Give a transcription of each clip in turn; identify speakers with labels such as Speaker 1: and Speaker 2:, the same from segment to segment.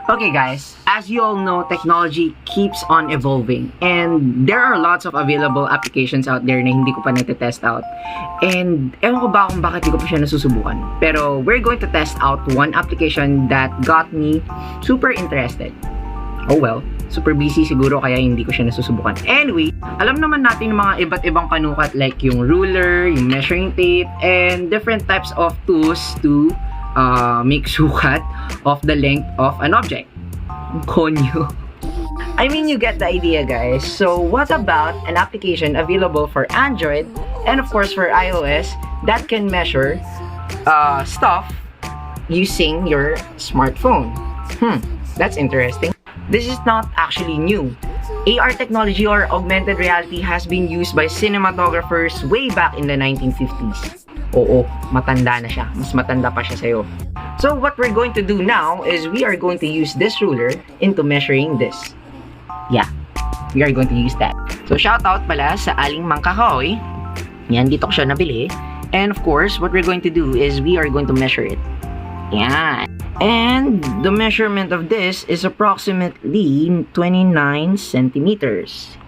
Speaker 1: Okay guys, as you all know, technology keeps on evolving and there are lots of available applications out there na hindi ko pa natetest out. And ewan ko ba kung bakit hindi ko pa siya nasusubukan. Pero we're going to test out one application that got me super interested. Oh well, super busy siguro kaya hindi ko siya nasusubukan. Anyway, alam naman natin yung mga iba't ibang panukat like yung ruler, yung measuring tape, and different types of tools to make sukat of the length of an object. Konyo. I mean, you get the idea, guys. So, what about an application available for Android and of course for iOS that can measure stuff using your smartphone? That's interesting. This is not actually new. AR technology or augmented reality has been used by cinematographers way back in the 1950s. Oo, matanda na siya. Mas matanda pa siya sa'yo. So, what we're going to do now is we are going to use this ruler into measuring this. Yeah, we are going to use that. So, shout out pala sa Aling Mangkahoy. Yan, dito ko siya nabili. And of course, what we're going to do is we are going to measure it. Yan. And the measurement of this is approximately 29 centimeters.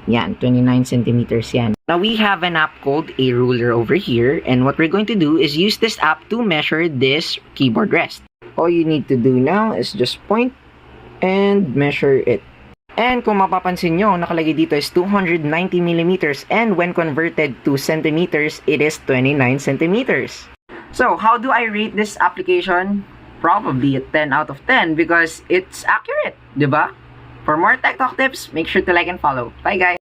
Speaker 1: Yan, 29 centimeters yan. Now, we have an app called ARuler over here. And what we're going to do is use this app to measure this keyboard rest. All you need to do now is just point and measure it. And kung mapapansin nyo, nakalagay dito is 290 millimeters. And when converted to centimeters, it is 29 centimeters. So, how do I rate this application? Probably a 10 out of 10 because it's accurate, diba? For more tech talk tips, make sure to like and follow. Bye guys!